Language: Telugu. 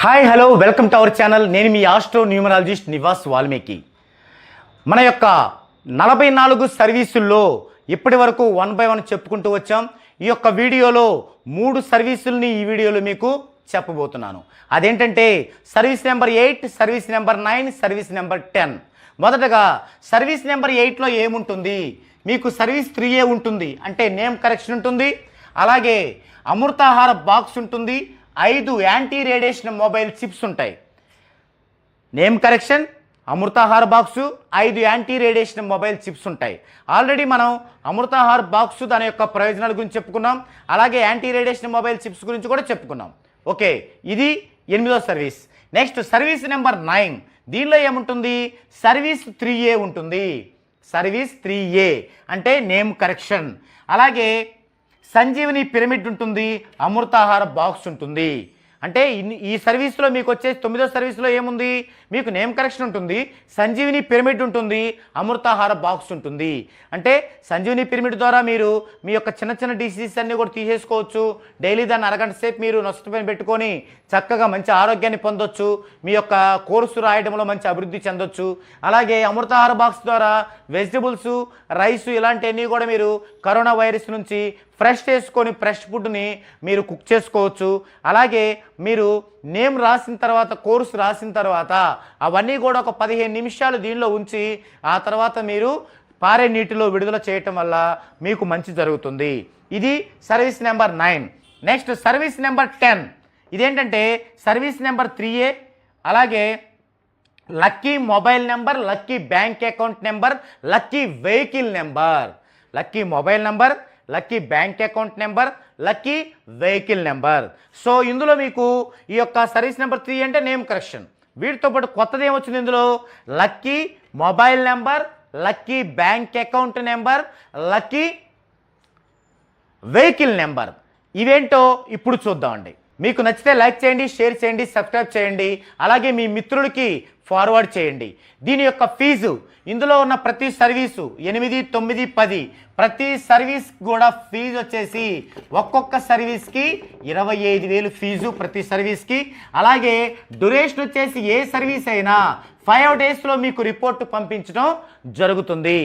Hi hello welcome to our channel. నేను మీ ఆస్ట్రో న్యూమరాలజిస్ట్ నివాస్ వాల్మీకి. మన యొక్క 44 సర్వీసుల్లో ఇప్పటి వరకు 1 by 1 చెప్పుకుంటూ వచ్చాం. ఈ యొక్క వీడియోలో 3 సర్వీసుల్ని ఈ వీడియోలో మీకు చెప్పబోతున్నాను. అదేంటంటే service number 8, service number 9, service number 10. మొదటగా సర్వీస్ నెంబర్ 8లో ఏముంటుంది? మీకు సర్వీస్ 3A ఉంటుంది, అంటే నేమ్ కరెక్షన్ ఉంటుంది. అలాగే అమృతాహార బాక్స్ ఉంటుంది. 5 యాంటీ రేడియేషన్ మొబైల్ చిప్స్ ఉంటాయి. Name correction, Amrutahara box, 5 anti radiation mobile chips ఉంటాయి. ఆల్రెడీ మనం అమృతాహార బాక్సు దాని యొక్క ప్రయోజనాల గురించి చెప్పుకున్నాం. అలాగే యాంటీ రేడియేషన్ మొబైల్ చిప్స్ గురించి కూడా చెప్పుకున్నాం. ఓకే, ఇది 8వ సర్వీస్. Next service number 9. దీనిలో ఏముంటుంది? సర్వీస్ 3A ఉంటుంది. సర్వీస్ 3A అంటే నేమ్ కరెక్షన్. అలాగే సంజీవని పిరమిడ్ ఉంటుంది, అమృతాహార బాక్స్ ఉంటుంది. అంటే ఈ సర్వీస్లో మీకు వచ్చే 9వ సర్వీస్లో ఏముంది? మీకు నేమ్ కరెక్షన్ ఉంటుంది, సంజీవిని పిరమిడ్ ఉంటుంది, అమృతాహార బాక్స్ ఉంటుంది. అంటే సంజీవిని పిరమిడ్ ద్వారా మీరు మీ యొక్క చిన్న చిన్న డిసీజెస్ అన్నీ కూడా తీసేసుకోవచ్చు. డైలీ దాన్ని అరగంట సేపు మీరు నష్టపైన పెట్టుకొని చక్కగా మంచి ఆరోగ్యాన్ని పొందొచ్చు. మీ యొక్క కోర్సు రాయడంలో మంచి అభివృద్ధి చెందొచ్చు. అలాగే అమృతాహార బాక్స్ ద్వారా వెజిటబుల్స్, రైస్ ఇలాంటివన్నీ కూడా మీరు కరోనా వైరస్ నుంచి ఫ్రెష్ చేసుకొని ఫ్రెష్ ఫుడ్ని మీరు కుక్ చేసుకోవచ్చు. అలాగే మీరు నేమ్ రాసిన తర్వాత, కోర్సు రాసిన తర్వాత అవన్నీ కూడా ఒక 15 నిమిషాలు దీనిలో ఉంచి ఆ తర్వాత మీరు పారే నీటిలో విడుదల చేయటం వల్ల మీకు మంచి జరుగుతుంది. ఇది service number 9. Next service number 10. ఇదేంటంటే సర్వీస్ నెంబర్ 3A. అలాగే lucky mobile number, lucky bank account number, lucky vehicle number. Lucky mobile number, lucky bank account number, lucky vehicle number. So ఇందులో మీకు ఈ యొక్క సర్వీస్ నెంబర్ 3 అంటే నేమ్ కరెక్షన్. వీటితో పాటు కొత్తది ఏమొచ్చింది? ఇందులో lucky mobile number, lucky bank account number, lucky vehicle number. ఇవేంటో ఇప్పుడు చూద్దామండి. మీకు నచ్చితే లైక్ చేయండి, షేర్ చేయండి, సబ్స్క్రైబ్ చేయండి. అలాగే మీ మిత్రులకి ఫార్వర్డ్ చేయండి. దీని యొక్క ఫీజు, ఇందులో ఉన్న ప్రతి సర్వీసు 8, 9, 10 ప్రతి సర్వీస్ కూడా ఫీజు వచ్చేసి ఒక్కొక్క సర్వీస్కి 25,000 ఫీజు ప్రతి సర్వీస్కి. అలాగే డ్యూరేషన్ వచ్చేసి ఏ సర్వీస్ అయినా 5 daysలో మీకు రిపోర్ట్ పంపించడం జరుగుతుంది.